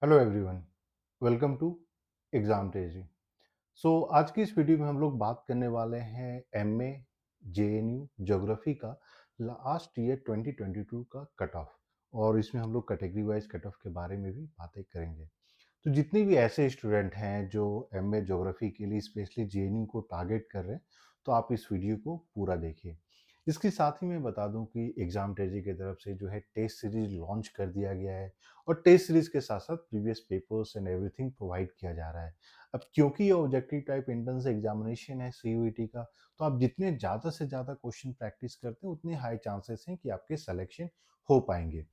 Hello everyone, welcome to exam Tezi. आज की इस वीडियो में हम लोग बात करने वाले हैं एमए जेएनयू ज्योग्राफी का लास्ट ईयर 2022 का कट ऑफ। और इसमें हम लोग कैटेगरी वाइज कट ऑफ के बारे में भी बातें करेंगे। तो जितने भी ऐसे स्टूडेंट हैं जो एमए ज्योग्राफी के लिए स्पेशली जेएनयू को टारगेट कर रहे हैं, तो आप इस वीडियो को पूरा देखिए। इसके साथ ही मैं बता दूं कि एग्जाम टेजी की तरफ से जो है टेस्ट सीरीज लॉन्च कर दिया गया है, और टेस्ट सीरीज के साथ साथ previous papers and everything provide किया जा रहा है। अब क्योंकि ये ऑब्जेक्टिव टाइप एंट्रेंस एग्जामिनेशन है सीयूईटी का, तो आप जितने ज़्यादा से ज़्यादा क्वेश्चन प्रैक्टिस करते हैं उतने हाई चांसेस हैं कि आपके सिलेक्शन हो पाएंगे।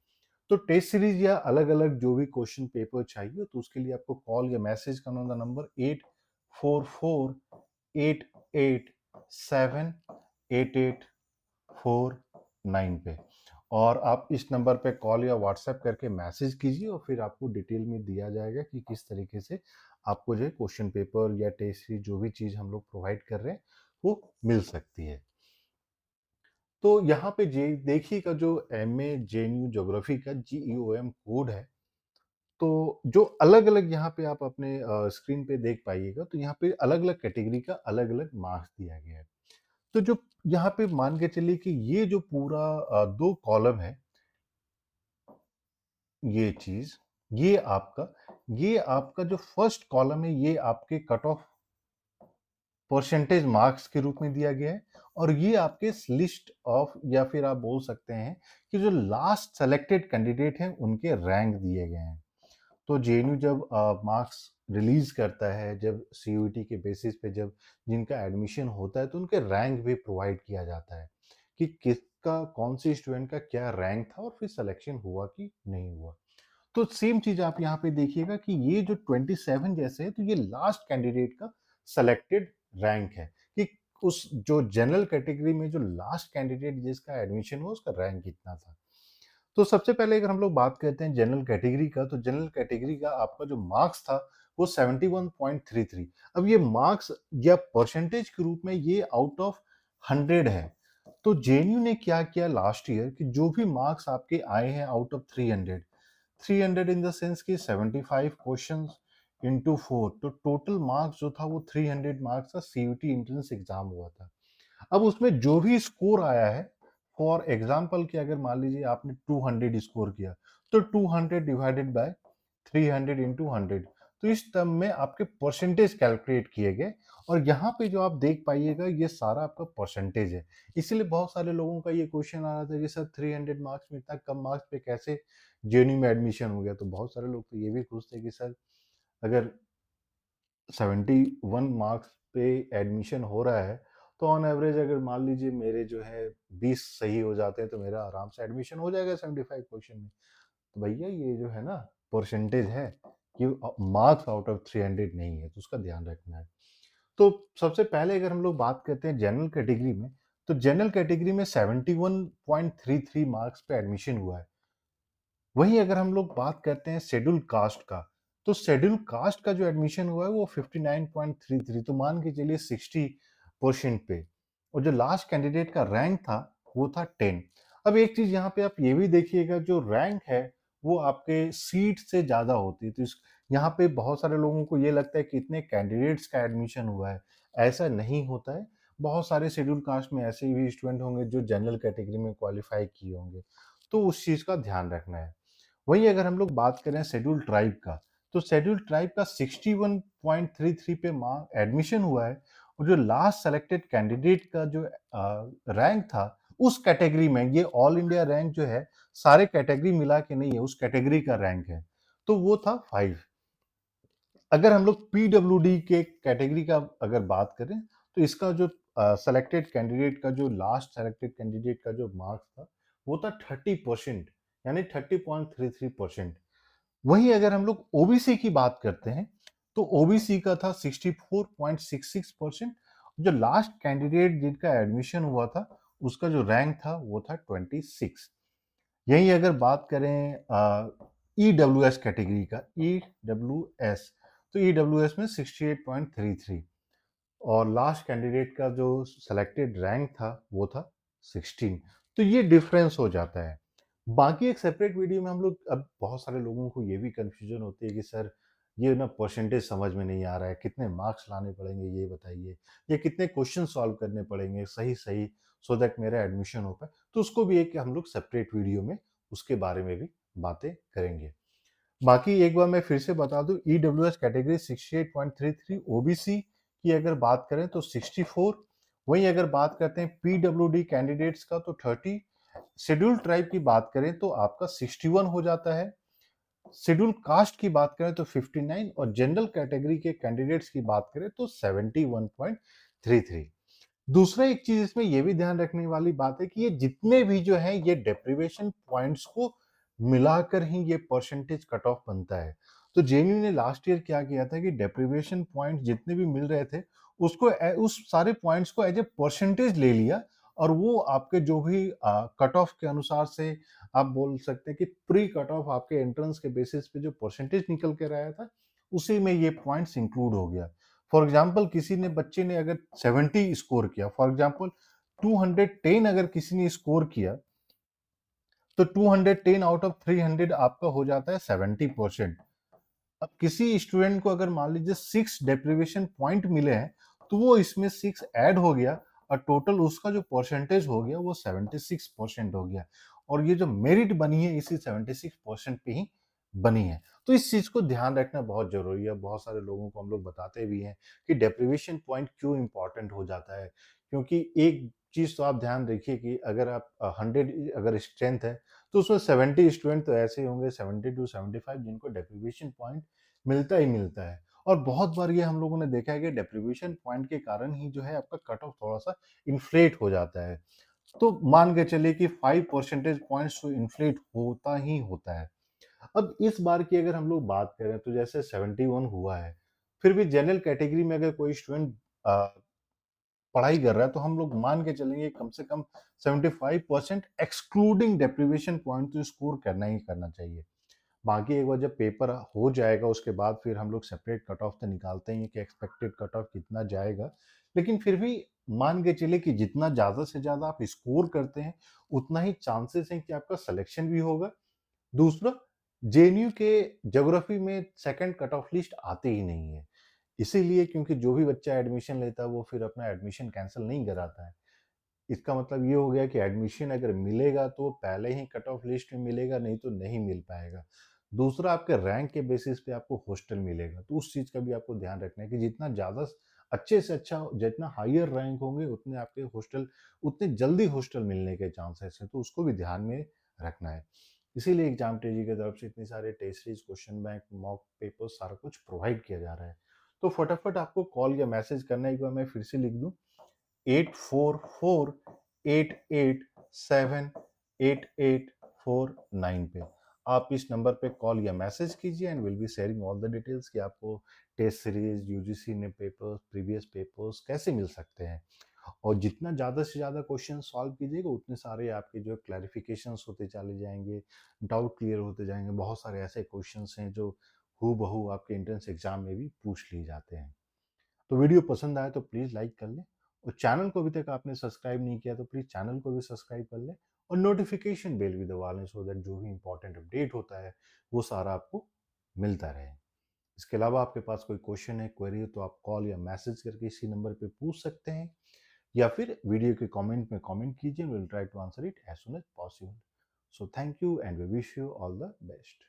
तो टेस्ट सीरीज या अलग अलग जो भी क्वेश्चन पेपर चाहिए, तो उसके लिए आपको कॉल या मैसेज करना होगा नंबर 8448878849 पे। और आप इस नंबर पे कॉल या व्हाट्सएप करके मैसेज कीजिए, और फिर आपको डिटेल में दिया जाएगा कि किस तरीके से आपको जो है क्वेश्चन पेपर या टेस्ट सीरीज जो भी चीज़ हम लोग प्रोवाइड कर रहे हैं वो मिल सकती है। तो यहाँ पे जे देखिएगा, जो M A J N U geography का GEOM कोड है, तो जो अलग अलग यहाँ पे आप अपने स्क्रीन पे देख पाइएगा, तो यहाँ पे अलग अलग कैटेगरी का अलग अलग मार्क्स दिया गया है। तो जो यहाँ पे मान के चलिए कि ये जो पूरा दो कॉलम है, ये चीज, ये आपका जो फर्स्ट कॉलम है, ये आपके कट ऑफ परसेंटेज मार्क्स के रूप में दिया गया है। और ये आपके लिस्ट ऑफ, या फिर आप बोल सकते हैं कि जो लास्ट सेलेक्टेड कैंडिडेट हैं उनके रैंक दिए गए हैं। तो जेएनयू जब मार्क्स रिलीज करता है, जब सीयूईटी के बेसिस पे जब जिनका एडमिशन होता है, तो उनके रैंक भी प्रोवाइड किया जाता है कि किसका, कौन सी स्टूडेंट का क्या रैंक था और फिर सिलेक्शन हुआ कि नहीं हुआ। तो सेम चीज आप यहाँ पे देखिएगा कि ये जो 27 जैसे है, तो ये लास्ट कैंडिडेट का सेलेक्टेड रैंक है कि उस जो जनरल कैटेगरी में जो लास्ट कैंडिडेट जिसका एडमिशन हुआ उसका रैंक कितना था। तो सबसे पहले अगर हम लोग बात करते हैं जनरल कैटेगरी का, तो जनरल कैटेगरी का आपका जो मार्क्स था वो 71.33। अब ये मार्क्स या परसेंटेज के रूप में ये आउट ऑफ 100 है। तो जेएनयू ने क्या किया लास्ट ईयर कि जो भी मार्क्स आपके आए हैं out of 300, 300 in the sense कि 75 क्वेश्चंस इंटू 4, तो टोटल मार्क्स जो था वो 300 मार्क्स का सीयूटी एंट्रेंस एग्जाम हुआ था। अब उसमें जो भी स्कोर आया है, फॉर एग्जाम्पल कि अगर मान लीजिए आपने 200 स्कोर किया, तो 200 डिवाइडेड बाय 300 इंटू 100, तो इस टर्म में आपके परसेंटेज कैलकुलेट किए गए। और यहाँ पे जो आप देख पाइएगा, ये सारा आपका परसेंटेज है। इसीलिए बहुत सारे लोगों का ये क्वेश्चन आ रहा था कि सर 300 मार्क्स में इतना कम मार्क्स पे कैसे जेएनयू में एडमिशन हो गया। तो बहुत सारे लोग तो ये भी पूछते हैं कि सर, अगर 71 मार्क्स पे एडमिशन हो रहा है, तो ऑन एवरेज अगर मान लीजिए मेरे जो है 20 सही हो जाते हैं, तो मेरा आराम से एडमिशन हो जाएगा 75 क्वेश्चन में। तो भैया ये जो है ना, परसेंटेज है कि मार्क्स आउट ऑफ 300 नहीं है, तो उसका ध्यान रखना है। तो सबसे पहले अगर हम लोग बात करते हैं जनरल कैटेगरी में, तो जनरल कैटेगरी में 71.33 मार्क्स पे एडमिशन हुआ है। वहीं अगर हम लोग बात करते हैं शेड्यूल कास्ट का, तो शेड्यूल कास्ट का जो एडमिशन हुआ है वो 59.33, तो मान के चलिए 60% पे। और जो लास्ट कैंडिडेट का रैंक था वो था 10। अब एक चीज यहाँ पे आप ये भी देखिएगा, जो रैंक है वो आपके सीट से ज्यादा होती है। तो इस यहाँ पे बहुत सारे लोगों को ये लगता है कि इतने कैंडिडेट्स का एडमिशन हुआ है, ऐसा नहीं होता है। बहुत सारे शेड्यूल कास्ट में ऐसे भी स्टूडेंट होंगे जो जनरल कैटेगरी में क्वालिफाई किए होंगे, तो उस चीज का ध्यान रखना है। वहीं अगर हम लोग बात करें शेड्यूल ट्राइब का, तो शेड्यूल ट्राइब का 61.33 पे मार्क एडमिशन हुआ है। और जो लास्ट सेलेक्टेड कैंडिडेट का जो रैंक था उस कैटेगरी में, ये ऑल इंडिया रैंक जो है सारे कैटेगरी मिला के नहीं है, उस कैटेगरी का रैंक है, तो वो था 5। अगर हम लोग पीडब्ल्यूडी के कैटेगरी का अगर बात करें, तो इसका जो सेलेक्टेड कैंडिडेट का जो लास्ट सेलेक्टेड कैंडिडेट का जो मार्क्स था वो था 30%, यानी 30.33%। वहीं अगर हम लोग ओबीसी की बात करते हैं, तो ओबीसी का था 64.66%। जो लास्ट कैंडिडेट जिनका एडमिशन हुआ था उसका जो रैंक था वो था 26। यही अगर बात करें ईडब्ल्यूएस कैटेगरी का, ईडब्ल्यूएस, तो ईडब्ल्यूएस में 68.33, और लास्ट कैंडिडेट का जो सिलेक्टेड रैंक था वो था 16। तो ये डिफरेंस हो जाता है। बाकी एक सेपरेट वीडियो में हम लोग, अब बहुत सारे लोगों को ये भी कन्फ्यूजन होती है कि सर ये ना परसेंटेज समझ में नहीं आ रहा है, कितने मार्क्स लाने पड़ेंगे ये बताइए, या कितने क्वेश्चन सॉल्व करने पड़ेंगे सही सही, सो दैट मेरा एडमिशन हो पाए। तो उसको भी एक हम लोग सेपरेट वीडियो में उसके बारे में भी बातें करेंगे। बाकी एक बार मैं फिर से बता दूं, ईडब्ल्यूएस कैटेगरी 68.33, ओबीसी की अगर बात करें तो 64, वहीं अगर बात करते हैं पीडब्ल्यूडी कैंडिडेट्स का तो 30, शेड्यूल ट्राइब की बात करें तो आपका 61 हो जाता है, शेड्यूल कास्ट की बात करें तो 59, और जनरल कैटेगरी के कैंडिडेट्स की बात करें तो 71.33। दूसरा एक चीज इसमें यह भी ध्यान रखने वाली बात है कि ये जितने भी जो है ये डेप्रिवेशन पॉइंट्स को मिलाकर ही ये परसेंटेज कट ऑफ बनता है। तो जेएनयू ने लास्ट ईयर क्या किया था कि डेप्रिवेशन पॉइंट जितने भी मिल रहे थे उसको उस सारे पॉइंट्स को एज ए परसेंटेज ले लिया, और वो आपके जो भी कट ऑफ के अनुसार से आप बोल सकते हैं कि प्री कट ऑफ आपके एंट्रेंस के बेसिस पे जो परसेंटेज निकल के आया था उसी में ये पॉइंट्स इंक्लूड हो गया। फॉर एग्जाम्पल किसी ने बच्चे ने अगर 70 स्कोर किया, फॉर एग्जाम्पल 210 अगर किसी ने स्कोर किया, तो 210 आउट ऑफ 300 आपका हो जाता है 70%। अब किसी स्टूडेंट को अगर मान लीजिए 6 डेप्रिवेशन पॉइंट मिले हैं, तो वो इसमें 6 ऐड हो गया, और टोटल उसका जो परसेंटेज हो गया वो 76% हो गया, और ये जो मेरिट बनी है इसी 76% पे ही बनी है। तो इस चीज को ध्यान रखना बहुत जरूरी है। बहुत सारे लोगों को हम लोग बताते भी हैं कि डेप्रिवेशन पॉइंट क्यों इंपॉर्टेंट हो जाता है, क्योंकि एक चीज तो आप ध्यान रखिए कि अगर आप 100 अगर स्ट्रेंथ है, तो उसमें 70 स्टूडेंट तो ऐसे ही होंगे, 70 to 75, जिनको डेप्रिवेशन पॉइंट मिलता ही मिलता है। और बहुत बार ये हम लोगों ने देखा है कि डेप्रिवेशन पॉइंट के कारण ही जो है आपका कट ऑफ थोड़ा सा इन्फ्लेट हो जाता है। तो मान के चलिए कि 5 परसेंटेज पॉइंट्स तो इन्फ्लेट होता ही होता है। अब इस बार की अगर हम लोग बात करें तो जैसे 71 हुआ है, फिर भी जनरल कैटेगरी में अगर कोई स्टूडेंट पढ़ाई कर रहा है, तो हम लोग मान के चलेंगे कम से कम 75% एक्सक्लूडिंग डेप्रिवेशन पॉइंट तो स्कोर करना ही करना चाहिए। बाकी एक बार जब पेपर हो जाएगा उसके बाद फिर हम लोग सेपरेट कट ऑफ तो निकालते ही हैं कि एक्सपेक्टेड कट ऑफ कितना जाएगा, लेकिन फिर भी मान के चले कि जितना ज़्यादा से ज़्यादा आप स्कोर करते हैं उतना ही चांसेस हैं कि आपका सिलेक्शन भी होगा। दूसरा, जेएनयू के ज्योग्राफी में सेकंड कट ऑफ लिस्ट आते ही नहीं है, इसीलिए क्योंकि जो भी बच्चा एडमिशन लेता है वो फिर अपना एडमिशन कैंसिल नहीं कराता है। इसका मतलब ये हो गया कि एडमिशन अगर मिलेगा तो पहले ही कट ऑफ लिस्ट में मिलेगा, नहीं तो नहीं मिल पाएगा। दूसरा, आपके रैंक के बेसिस पे आपको हॉस्टल मिलेगा, तो उस चीज़ का भी आपको ध्यान रखना है कि जितना ज़्यादा अच्छे से अच्छा, जितना हायर रैंक होंगे उतने आपके हॉस्टल, उतने जल्दी हॉस्टल मिलने के चांसेस हैं, तो उसको भी ध्यान में रखना है। इसीलिए एग्जाम टेजी की तरफ से इतनी सारे test series, question bank, mock paper सारा कुछ प्रोवाइड किया जा रहा है। तो फटाफट आपको कॉल या मैसेज करना है, एक बार मैं फिर से लिख दूं, 8448878849 पे। आप इस नंबर पे कॉल या मैसेज कीजिए and will be sharing all the details कि आपको टेस्ट सीरीज, यूजीसी ने पेपर्स, प्रीवियस पेपर्स कैसे मिल सकते हैं। और जितना ज़्यादा से ज़्यादा क्वेश्चन सॉल्व कीजिएगा उतने सारे आपके जो क्लैरिफिकेशंस होते चले जाएंगे, डाउट क्लियर होते जाएंगे। बहुत सारे ऐसे क्वेश्चंस हैं जो हूबहू बहू आपके एंट्रेंस एग्जाम में भी पूछ लिए जाते हैं। तो वीडियो पसंद आए तो प्लीज़ लाइक कर लें, और चैनल को अभी तक आपने सब्सक्राइब नहीं किया तो प्लीज़ चैनल को भी सब्सक्राइब कर लें, और नोटिफिकेशन बेल भी दबा लें, सो दैट जो भी इंपॉर्टेंट अपडेट होता है वो सारा आपको मिलता रहे। इसके अलावा आपके पास कोई क्वेश्चन है, क्वेरी है, तो आप कॉल या मैसेज करके इसी नंबर पे पूछ सकते हैं, या फिर वीडियो के कमेंट में कमेंट कीजिए, will try to answer it as soon as possible. So thank you and we wish you all the best.